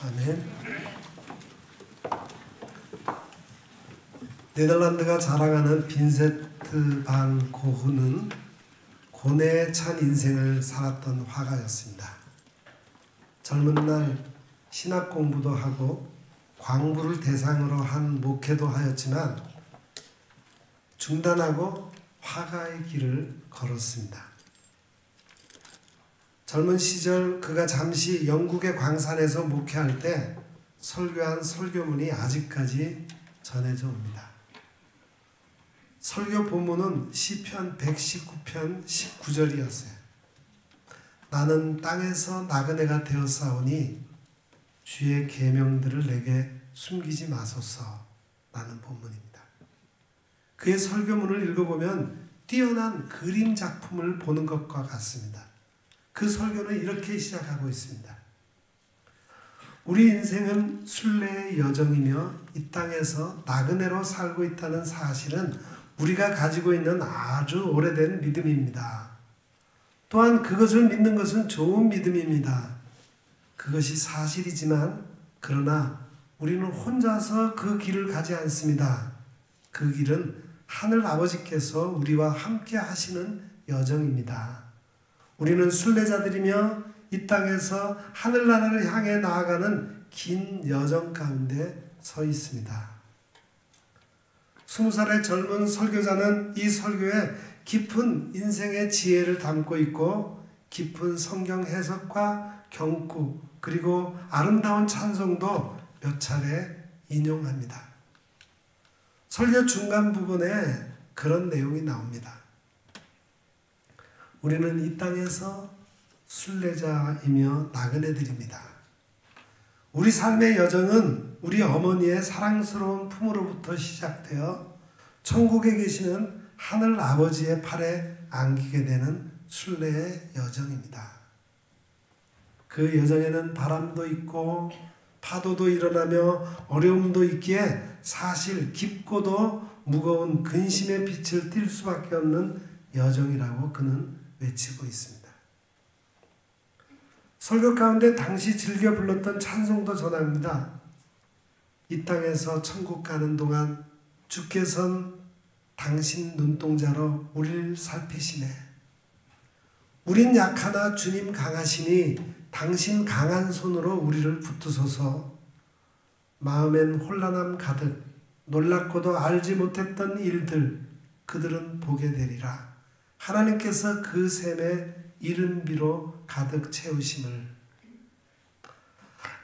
아멘. 네덜란드가 자랑하는 빈센트 반 고흐는 고뇌에 찬 인생을 살았던 화가였습니다. 젊은 날 신학 공부도 하고 광부를 대상으로 한 목회도 하였지만 중단하고 화가의 길을 걸었습니다. 젊은 시절 그가 잠시 영국의 광산에서 목회할 때 설교한 설교문이 아직까지 전해져 옵니다. 설교 본문은 시편 119편 19절이었어요. 나는 땅에서 나그네가 되었사오니 주의 계명들을 내게 숨기지 마소서 라는 본문입니다. 그의 설교문을 읽어보면 뛰어난 그림 작품을 보는 것과 같습니다. 그 설교는 이렇게 시작하고 있습니다. 우리 인생은 순례의 여정이며 이 땅에서 나그네로 살고 있다는 사실은 우리가 가지고 있는 아주 오래된 믿음입니다. 또한 그것을 믿는 것은 좋은 믿음입니다. 그것이 사실이지만 그러나 우리는 혼자서 그 길을 가지 않습니다. 그 길은 하늘 아버지께서 우리와 함께 하시는 여정입니다. 우리는 순례자들이며 이 땅에서 하늘나라를 향해 나아가는 긴 여정 가운데 서 있습니다. 20살의 젊은 설교자는 이 설교에 깊은 인생의 지혜를 담고 있고 깊은 성경 해석과 경구 그리고 아름다운 찬송도 몇 차례 인용합니다. 설교 중간 부분에 그런 내용이 나옵니다. 우리는 이 땅에서 순례자이며 나그네들입니다. 우리 삶의 여정은 우리 어머니의 사랑스러운 품으로부터 시작되어 천국에 계시는 하늘 아버지의 팔에 안기게 되는 순례의 여정입니다. 그 여정에는 바람도 있고 파도도 일어나며 어려움도 있기에 사실 깊고도 무거운 근심의 빛을 띌 수밖에 없는 여정이라고 그는 외치고 있습니다. 설교 가운데 당시 즐겨 불렀던 찬송도 전합니다. 이 땅에서 천국 가는 동안 주께선 당신 눈동자로 우리를 살피시네. 우린 약하나 주님 강하시니 당신 강한 손으로 우리를 붙드소서. 마음엔 혼란함 가득 놀랍고도 알지 못했던 일들 그들은 보게 되리라. 하나님께서 그 셈에 이른 비로 가득 채우심을.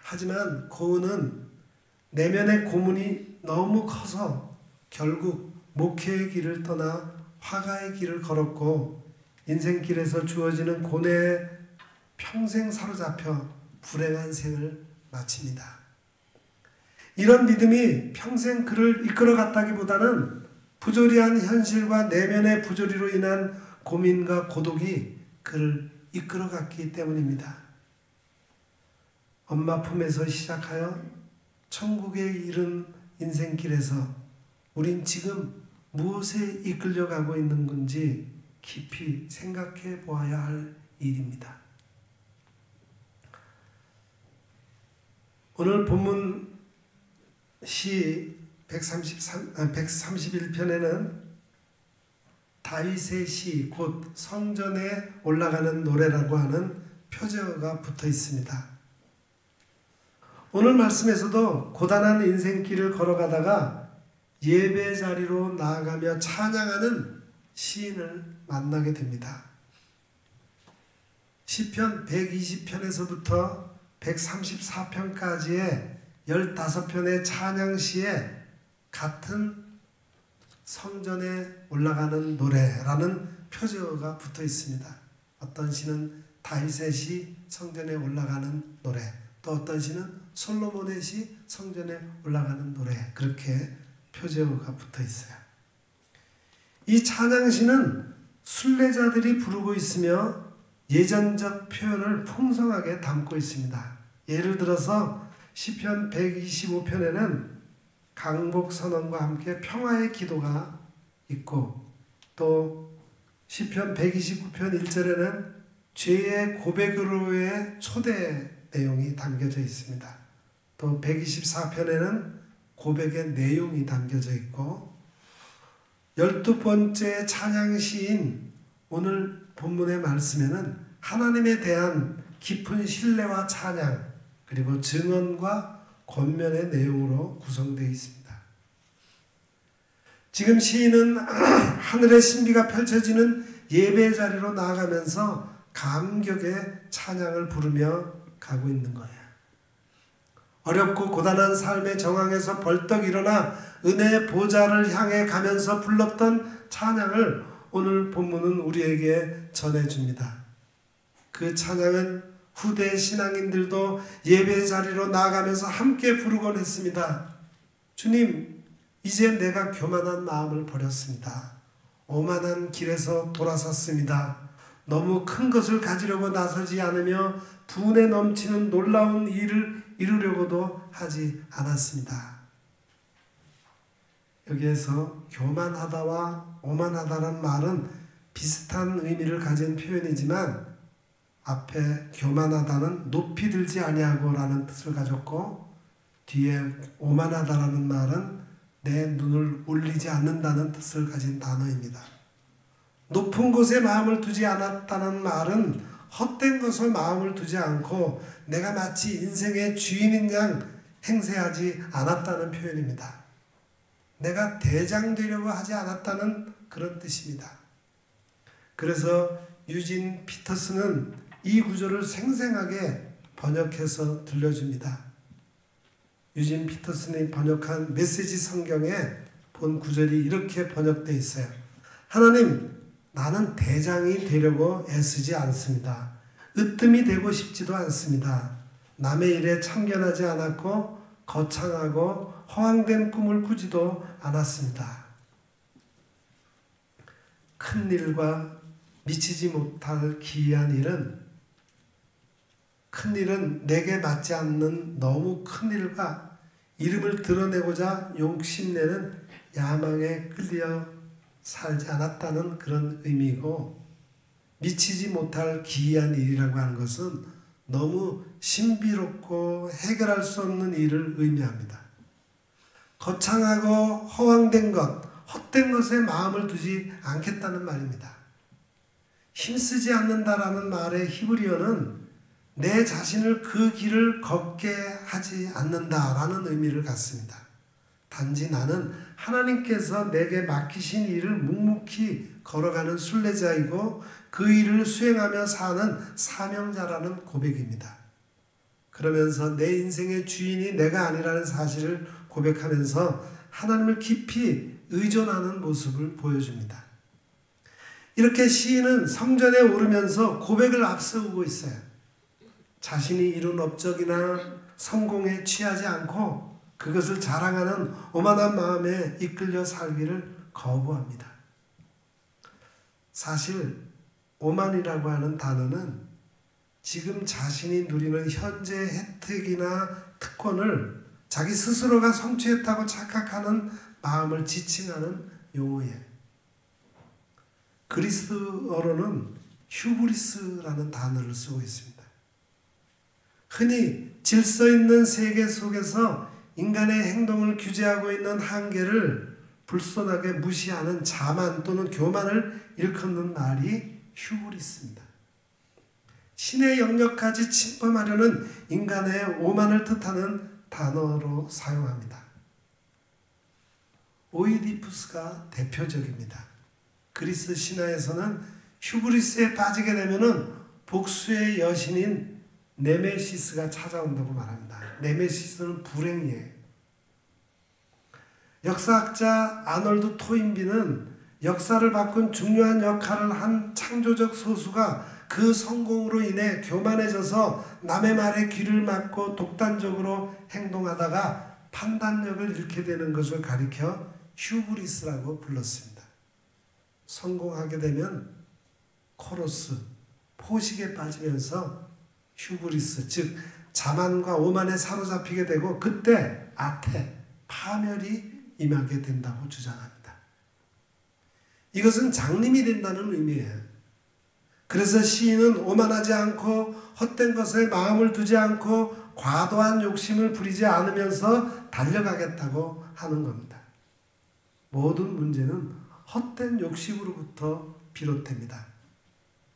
하지만 고은은 내면의 고문이 너무 커서 결국 목회의 길을 떠나 화가의 길을 걸었고 인생길에서 주어지는 고뇌에 평생 사로잡혀 불행한 생을 마칩니다. 이런 믿음이 평생 그를 이끌어갔다기보다는 부조리한 현실과 내면의 부조리로 인한 고민과 고독이 그를 이끌어갔기 때문입니다. 엄마 품에서 시작하여 천국에 이른 인생길에서 우린 지금 무엇에 이끌려가고 있는 건지 깊이 생각해 보아야 할 일입니다. 오늘 본문 시 131편에는 다윗의 시, 곧 성전에 올라가는 노래라고 하는 표제어가 붙어 있습니다. 오늘 말씀에서도 고단한 인생길을 걸어가다가 예배 자리로 나아가며 찬양하는 시인을 만나게 됩니다. 시편 120편에서부터 134편까지의 15편의 찬양시에 같은 성전에 올라가는 노래라는 표제어가 붙어 있습니다. 어떤 시는 다윗의 시 성전에 올라가는 노래, 또 어떤 시는 솔로몬의 시 성전에 올라가는 노래, 그렇게 표제어가 붙어 있어요. 이 찬양시는 순례자들이 부르고 있으며 예전적 표현을 풍성하게 담고 있습니다. 예를 들어서 시편 125편에는 강복 선언과 함께 평화의 기도가 있고, 또 시편 129편 1절에는 죄의 고백으로의 초대 내용이 담겨져 있습니다. 또 124편에는 고백의 내용이 담겨져 있고 12번째 찬양 시인 오늘 본문의 말씀에는 하나님에 대한 깊은 신뢰와 찬양 그리고 증언과 권면의 내용으로 구성되어 있습니다. 지금 시인은 하늘의 신비가 펼쳐지는 예배 자리로 나아가면서 감격의 찬양을 부르며 가고 있는 거예요. 어렵고 고단한 삶의 정황에서 벌떡 일어나 은혜의 보좌를 향해 가면서 불렀던 찬양을 오늘 본문은 우리에게 전해줍니다. 그 찬양은 후대 신앙인들도 예배 자리로 나아가면서 함께 부르곤 했습니다. 주님, 이제 내가 교만한 마음을 버렸습니다. 오만한 길에서 돌아섰습니다. 너무 큰 것을 가지려고 나서지 않으며 분에 넘치는 놀라운 일을 이루려고도 하지 않았습니다. 여기에서 교만하다와 오만하다는 말은 비슷한 의미를 가진 표현이지만 앞에 교만하다는 높이 들지 아니하고 라는 뜻을 가졌고 뒤에 오만하다라는 말은 내 눈을 올리지 않는다는 뜻을 가진 단어입니다. 높은 곳에 마음을 두지 않았다는 말은 헛된 것을 마음을 두지 않고 내가 마치 인생의 주인인 양 행세하지 않았다는 표현입니다. 내가 대장 되려고 하지 않았다는 그런 뜻입니다. 그래서 유진 피터스는 이 구절을 생생하게 번역해서 들려줍니다. 유진 피터슨이 번역한 메시지 성경에 본 구절이 이렇게 번역되어 있어요. 하나님, 나는 대장이 되려고 애쓰지 않습니다. 으뜸이 되고 싶지도 않습니다. 남의 일에 참견하지 않았고 거창하고 허황된 꿈을 꾸지도 않았습니다. 큰 일과 미치지 못할 기이한 일은 큰일은 내게 맞지 않는 너무 큰 일과 이름을 드러내고자 욕심내는 야망에 끌려 살지 않았다는 그런 의미고 미치지 못할 기이한 일이라고 하는 것은 너무 신비롭고 해결할 수 없는 일을 의미합니다. 거창하고 허황된 것, 헛된 것에 마음을 두지 않겠다는 말입니다. 힘쓰지 않는다라는 말의 히브리어는 내 자신을 그 길을 걷게 하지 않는다라는 의미를 갖습니다. 단지 나는 하나님께서 내게 맡기신 일을 묵묵히 걸어가는 순례자이고 그 일을 수행하며 사는 사명자라는 고백입니다. 그러면서 내 인생의 주인이 내가 아니라는 사실을 고백하면서 하나님을 깊이 의존하는 모습을 보여줍니다. 이렇게 시인은 성전에 오르면서 고백을 앞세우고 있어요. 자신이 이룬 업적이나 성공에 취하지 않고 그것을 자랑하는 오만한 마음에 이끌려 살기를 거부합니다. 사실 오만이라고 하는 단어는 지금 자신이 누리는 현재 혜택이나 특권을 자기 스스로가 성취했다고 착각하는 마음을 지칭하는 용어예요. 그리스어로는 휴브리스라는 단어를 쓰고 있습니다. 흔히 질서 있는 세계 속에서 인간의 행동을 규제하고 있는 한계를 불손하게 무시하는 자만 또는 교만을 일컫는 말이 휴브리스입니다. 신의 영역까지 침범하려는 인간의 오만을 뜻하는 단어로 사용합니다. 오이디푸스가 대표적입니다. 그리스 신화에서는 휴브리스에 빠지게 되면은 복수의 여신인 네메시스가 찾아온다고 말합니다. 네메시스는 불행이에요. 역사학자 아놀드 토인비는 역사를 바꾼 중요한 역할을 한 창조적 소수가 그 성공으로 인해 교만해져서 남의 말에 귀를 막고 독단적으로 행동하다가 판단력을 잃게 되는 것을 가리켜 휴브리스라고 불렀습니다. 성공하게 되면 코로스, 포식에 빠지면서 휴브리스, 즉 자만과 오만에 사로잡히게 되고 그때 아태, 파멸이 임하게 된다고 주장합니다. 이것은 장님이 된다는 의미예요. 그래서 시인은 오만하지 않고 헛된 것에 마음을 두지 않고 과도한 욕심을 부리지 않으면서 달려가겠다고 하는 겁니다. 모든 문제는 헛된 욕심으로부터 비롯됩니다.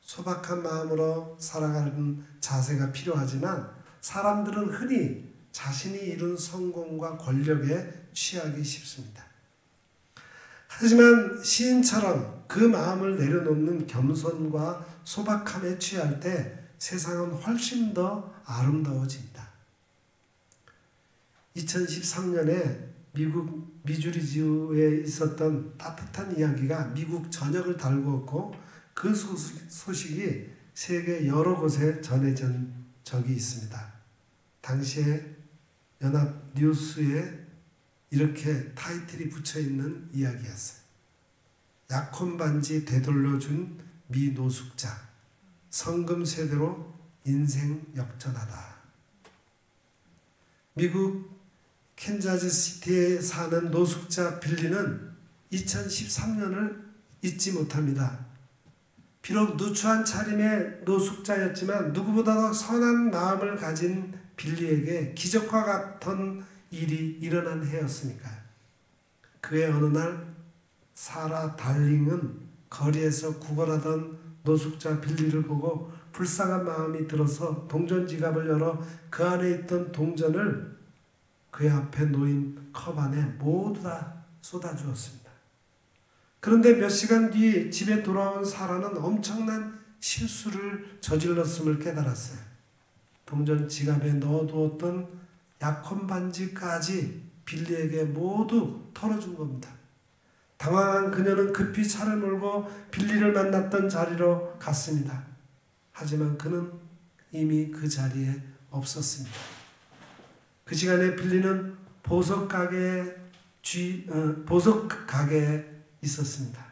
소박한 마음으로 살아가는 자세가 필요하지만 사람들은 흔히 자신이 이룬 성공과 권력에 취하기 쉽습니다. 하지만 시인처럼 그 마음을 내려놓는 겸손과 소박함에 취할 때 세상은 훨씬 더 아름다워집니다. 2013년에 미국 미주리주에 있었던 따뜻한 이야기가 미국 전역을 달구었고 그 소식이 세계 여러 곳에 전해진 적이 있습니다. 당시에 연합 뉴스에 이렇게 타이틀이 붙여있는 이야기였어요. 약혼 반지 되돌려준 미 노숙자, 성금 세대로 인생 역전하다. 미국 캔자스시티에 사는 노숙자 빌리는 2013년을 잊지 못합니다. 비록 누추한 차림의 노숙자였지만 누구보다도 선한 마음을 가진 빌리에게 기적과 같은 일이 일어난 해였으니까요. 그의 어느 날 사라 달링은 거리에서 구걸하던 노숙자 빌리를 보고 불쌍한 마음이 들어서 동전 지갑을 열어 그 안에 있던 동전을 그의 앞에 놓인 컵 안에 모두 다 쏟아주었습니다. 그런데 몇 시간 뒤 집에 돌아온 사라는 엄청난 실수를 저질렀음을 깨달았어요. 동전 지갑에 넣어두었던 약혼 반지까지 빌리에게 모두 털어준 겁니다. 당황한 그녀는 급히 차를 몰고 빌리를 만났던 자리로 갔습니다. 하지만 그는 이미 그 자리에 없었습니다. 그 시간에 빌리는 보석 가게에 있었습니다.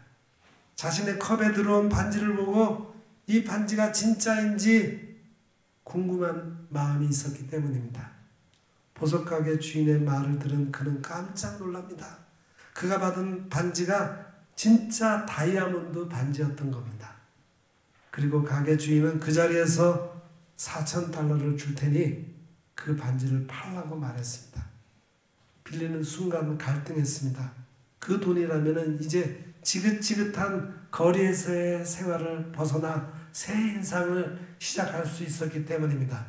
자신의 컵에 들어온 반지를 보고 이 반지가 진짜인지 궁금한 마음이 있었기 때문입니다. 보석 가게 주인의 말을 들은 그는 깜짝 놀랍니다. 그가 받은 반지가 진짜 다이아몬드 반지였던 겁니다. 그리고 가게 주인은 그 자리에서 $4,000를 줄 테니 그 반지를 팔라고 말했습니다. 빌리는 순간 갈등했습니다. 그 돈이라면 이제 지긋지긋한 거리에서의 생활을 벗어나 새 인생을 시작할 수 있었기 때문입니다.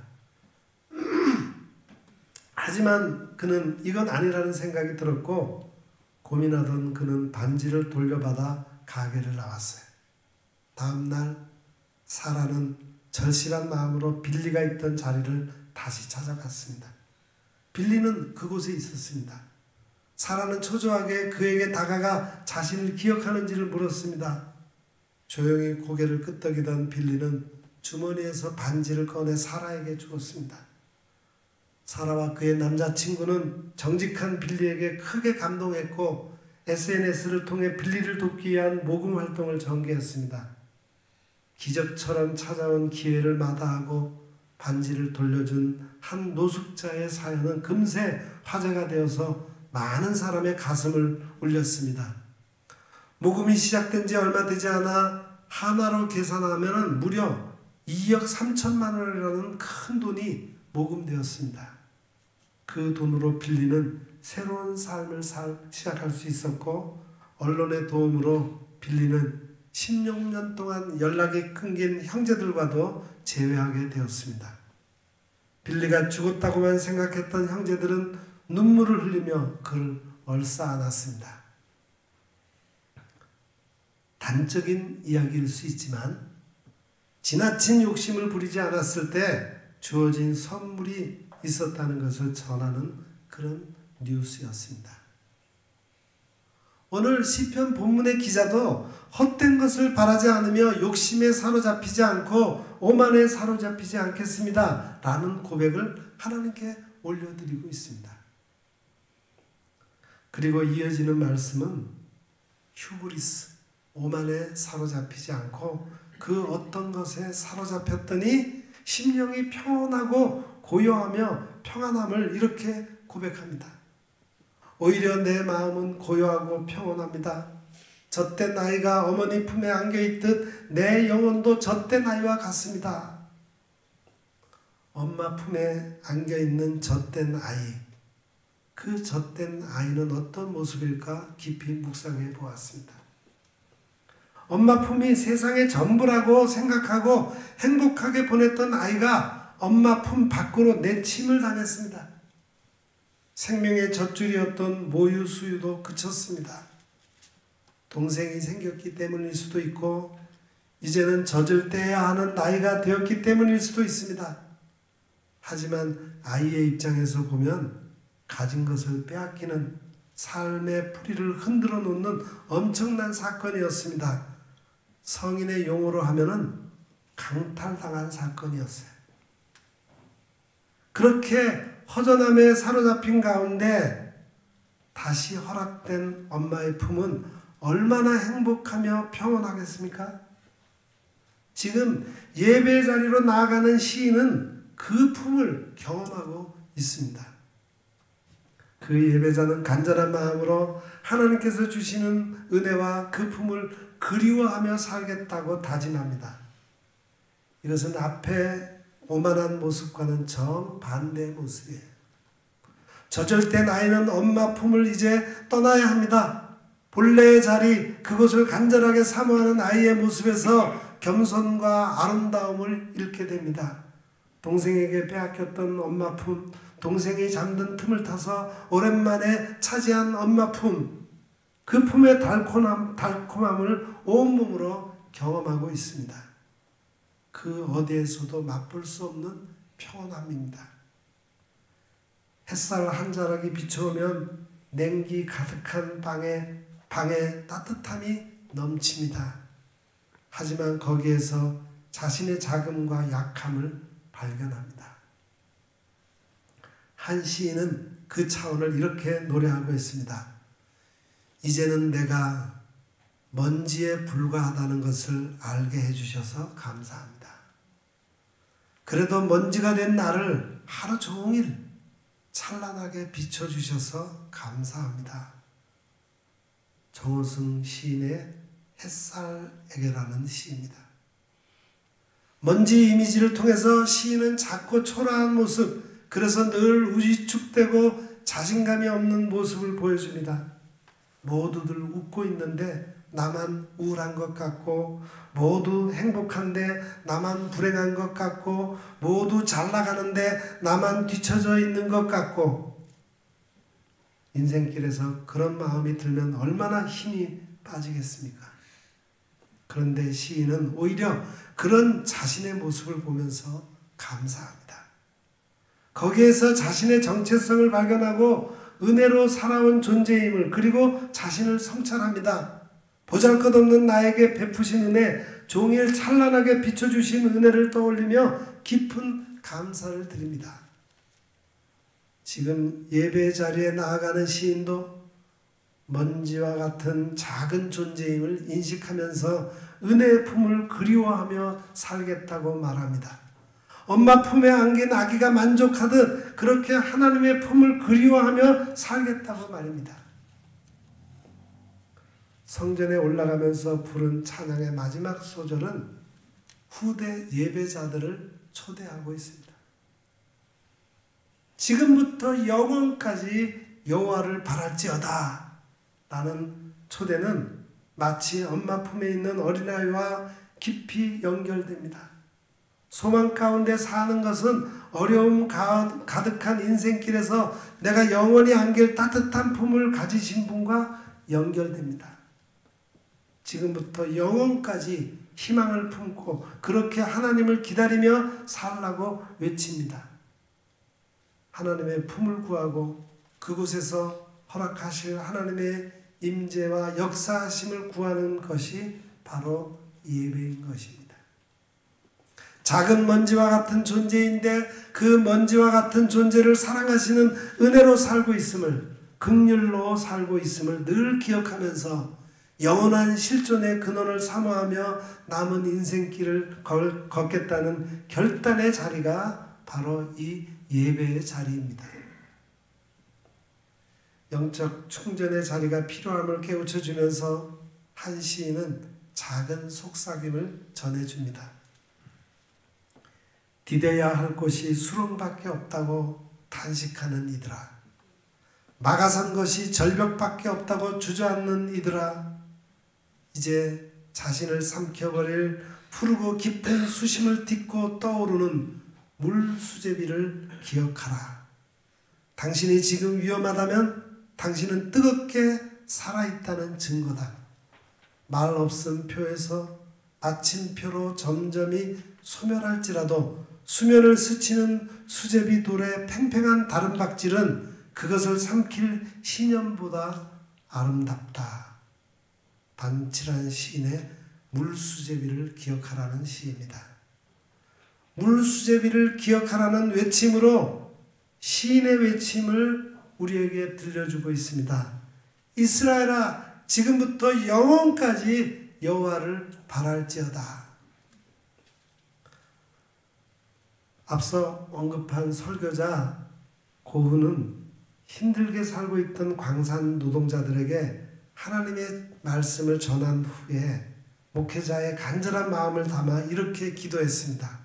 하지만 그는 이건 아니라는 생각이 들었고 고민하던 그는 반지를 돌려받아 가게를 나왔어요. 다음날 사라는 절실한 마음으로 빌리가 있던 자리를 다시 찾아갔습니다. 빌리는 그곳에 있었습니다. 사라는 초조하게 그에게 다가가 자신을 기억하는지를 물었습니다. 조용히 고개를 끄덕이던 빌리는 주머니에서 반지를 꺼내 사라에게 주었습니다. 사라와 그의 남자친구는 정직한 빌리에게 크게 감동했고 SNS를 통해 빌리를 돕기 위한 모금 활동을 전개했습니다. 기적처럼 찾아온 기회를 마다하고 반지를 돌려준 한 노숙자의 사연은 금세 화제가 되어서 많은 사람의 가슴을 울렸습니다. 모금이 시작된 지 얼마 되지 않아 하나로 계산하면 무려 2억 3천만 원이라는 큰 돈이 모금되었습니다. 그 돈으로 빌리는 새로운 삶을 시작할 수 있었고 언론의 도움으로 빌리는 16년 동안 연락이 끊긴 형제들과도 재회하게 되었습니다. 빌리가 죽었다고만 생각했던 형제들은 눈물을 흘리며 그를 얼싸안았습니다. 단적인 이야기일 수 있지만 지나친 욕심을 부리지 않았을 때 주어진 선물이 있었다는 것을 전하는 그런 뉴스였습니다. 오늘 시편 본문의 기자도 헛된 것을 바라지 않으며 욕심에 사로잡히지 않고 오만에 사로잡히지 않겠습니다. 라는 고백을 하나님께 올려드리고 있습니다. 그리고 이어지는 말씀은 휴브리스, 오만에 사로잡히지 않고 그 어떤 것에 사로잡혔더니 심령이 평온하고 고요하며 평안함을 이렇게 고백합니다. 오히려 내 마음은 고요하고 평온합니다. 젖된 아이가 어머니 품에 안겨있듯 내 영혼도 젖된 아이와 같습니다. 엄마 품에 안겨있는 젖된 아이, 그 젖된 아이는 어떤 모습일까 깊이 묵상해 보았습니다. 엄마 품이 세상의 전부라고 생각하고 행복하게 보냈던 아이가 엄마 품 밖으로 내침을 당했습니다. 생명의 젖줄이었던 모유 수유도 그쳤습니다. 동생이 생겼기 때문일 수도 있고 이제는 젖을 떼야 하는 나이가 되었기 때문일 수도 있습니다. 하지만 아이의 입장에서 보면 가진 것을 빼앗기는 삶의 풀이를 흔들어 놓는 엄청난 사건이었습니다. 성인의 용어로 하면은 강탈당한 사건이었어요. 그렇게 허전함에 사로잡힌 가운데 다시 허락된 엄마의 품은 얼마나 행복하며 평온하겠습니까? 지금 예배 자리로 나아가는 시인은 그 품을 경험하고 있습니다. 그 예배자는 간절한 마음으로 하나님께서 주시는 은혜와 그 품을 그리워하며 살겠다고 다짐합니다. 이것은 앞에 오만한 모습과는 정반대의 모습이에요. 젖을 아이는 엄마 품을 이제 떠나야 합니다. 본래의 자리, 그곳을 간절하게 사모하는 아이의 모습에서 겸손과 아름다움을 잃게 됩니다. 동생에게 빼앗겼던 엄마 품, 동생이 잠든 틈을 타서 오랜만에 차지한 엄마 품, 그 품의 달콤함을 온몸으로 경험하고 있습니다. 그 어디에서도 맛볼 수 없는 평온함입니다. 햇살 한 자락이 비춰오면 냉기 가득한 방에 따뜻함이 넘칩니다. 하지만 거기에서 자신의 자금과 약함을 발견합니다. 한 시인은 그 차원을 이렇게 노래하고 있습니다. 이제는 내가 먼지에 불과하다는 것을 알게 해주셔서 감사합니다. 그래도 먼지가 된 나를 하루 종일 찬란하게 비춰주셔서 감사합니다. 정호승 시인의 햇살에게라는 시입니다. 먼지 이미지를 통해서 시인은 작고 초라한 모습, 그래서 늘 위축되고 자신감이 없는 모습을 보여줍니다. 모두들 웃고 있는데 나만 우울한 것 같고, 모두 행복한데 나만 불행한 것 같고, 모두 잘 나가는데 나만 뒤처져 있는 것 같고, 인생길에서 그런 마음이 들면 얼마나 힘이 빠지겠습니까? 그런데 시인은 오히려 그런 자신의 모습을 보면서 감사합니다. 거기에서 자신의 정체성을 발견하고 은혜로 살아온 존재임을, 그리고 자신을 성찰합니다. 보잘것없는 나에게 베푸신 은혜, 종일 찬란하게 비춰주신 은혜를 떠올리며 깊은 감사를 드립니다. 지금 예배 자리에 나아가는 시인도 먼지와 같은 작은 존재임을 인식하면서 은혜의 품을 그리워하며 살겠다고 말합니다. 엄마 품에 안긴 아기가 만족하듯 그렇게 하나님의 품을 그리워하며 살겠다고 말입니다. 성전에 올라가면서 부른 찬양의 마지막 소절은 후대 예배자들을 초대하고 있습니다. 지금부터 영원까지 여호와를 바랄지어다 라는 초대는 마치 엄마 품에 있는 어린아이와 깊이 연결됩니다. 소망 가운데 사는 것은 어려움 가득한 인생길에서 내가 영원히 안길 따뜻한 품을 가지신 분과 연결됩니다. 지금부터 영원까지 희망을 품고 그렇게 하나님을 기다리며 살라고 외칩니다. 하나님의 품을 구하고 그곳에서 허락하실 하나님의 임재와 역사하심을 구하는 것이 바로 예배인 것입니다. 작은 먼지와 같은 존재인데 그 먼지와 같은 존재를 사랑하시는 은혜로 살고 있음을, 긍휼로 살고 있음을 늘 기억하면서 영원한 실존의 근원을 사모하며 남은 인생길을 걷겠다는 결단의 자리가 바로 이 예배의 자리입니다. 영적 충전의 자리가 필요함을 깨우쳐주면서 한 시인은 작은 속삭임을 전해줍니다. 디뎌야 할 곳이 수렁밖에 없다고 탄식하는 이들아, 막아선 것이 절벽밖에 없다고 주저앉는 이들아, 이제 자신을 삼켜버릴 푸르고 깊은 수심을 딛고 떠오르는 물수제비를 기억하라. 당신이 지금 위험하다면 당신은 뜨겁게 살아있다는 증거다. 말 없음 표에서 아침표로 점점이 소멸할지라도 수면을 스치는 수제비 돌의 팽팽한 다른박질은 그것을 삼킬 신념보다 아름답다. 반칠한 시인의 물수제비를 기억하라는 시입니다. 물수제비를 기억하라는 외침으로 시인의 외침을 우리에게 들려주고 있습니다. 이스라엘아, 지금부터 영원까지 여호와를 바랄지어다. 앞서 언급한 설교자 고흐는 힘들게 살고 있던 광산 노동자들에게 하나님의 말씀을 전한 후에 목회자의 간절한 마음을 담아 이렇게 기도했습니다.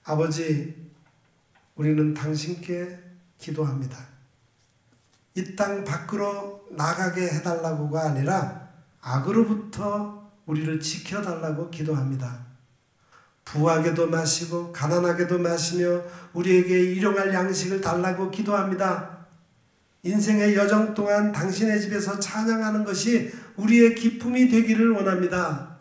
아버지, 우리는 당신께 기도합니다. 이 땅 밖으로 나가게 해달라고가 아니라 악으로부터 우리를 지켜달라고 기도합니다. 부하게도 마시고 가난하게도 마시며 우리에게 일용할 양식을 달라고 기도합니다. 인생의 여정 동안 당신의 집에서 찬양하는 것이 우리의 기쁨이 되기를 원합니다.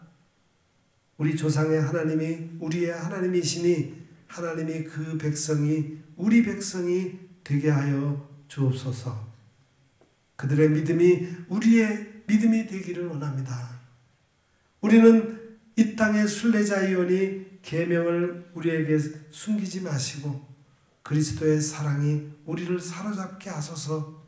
우리 조상의 하나님이 우리의 하나님이시니 하나님이 그 백성이 우리 백성이 되게 하여 주옵소서. 그들의 믿음이 우리의 믿음이 되기를 원합니다. 우리는 이 땅의 순례자이오니 계명을 우리에게 숨기지 마시고 그리스도의 사랑이 우리를 사로잡게 하소서.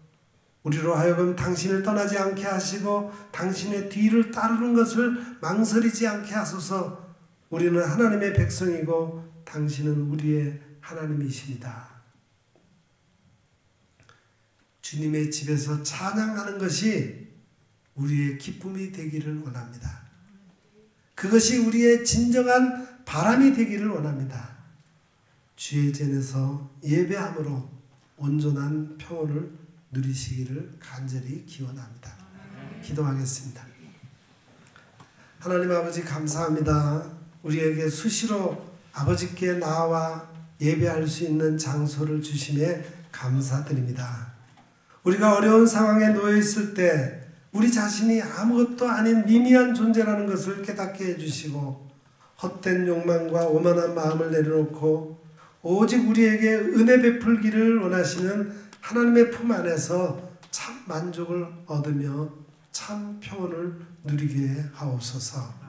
우리로 하여금 당신을 떠나지 않게 하시고 당신의 뒤를 따르는 것을 망설이지 않게 하소서. 우리는 하나님의 백성이고 당신은 우리의 하나님이십니다. 주님의 집에서 찬양하는 것이 우리의 기쁨이 되기를 원합니다. 그것이 우리의 진정한 바람이 되기를 원합니다. 주의 전에서 예배함으로 온전한 평온을 누리시기를 간절히 기원합니다. 기도하겠습니다. 하나님 아버지, 감사합니다. 우리에게 수시로 아버지께 나와 예배할 수 있는 장소를 주심에 감사드립니다. 우리가 어려운 상황에 놓여 있을 때 우리 자신이 아무것도 아닌 미미한 존재라는 것을 깨닫게 해주시고 헛된 욕망과 오만한 마음을 내려놓고 오직 우리에게 은혜 베풀기를 원하시는 하나님의 품 안에서 참 만족을 얻으며 참 평온을 누리게 하옵소서.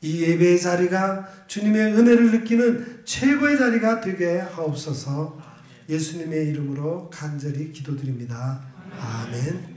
이 예배의 자리가 주님의 은혜를 느끼는 최고의 자리가 되게 하옵소서. 예수님의 이름으로 간절히 기도드립니다. 아멘.